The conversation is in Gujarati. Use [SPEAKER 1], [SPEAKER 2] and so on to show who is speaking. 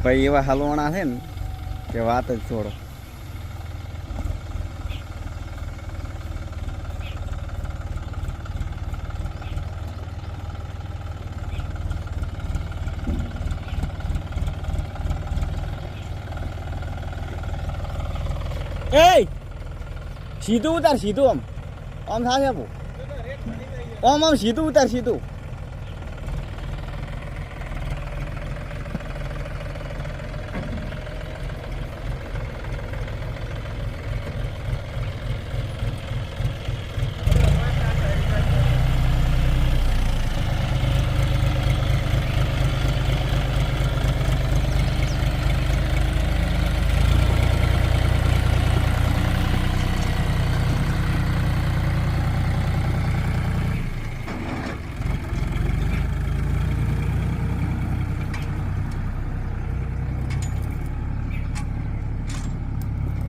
[SPEAKER 1] ભાઈ એવા હલવાણા છે ને કે વાત જ છોડો. એ સીધું ઉતાર, સીધું આમ આમ થાય આપું, આમ સીધું ઉતાર, સીધું.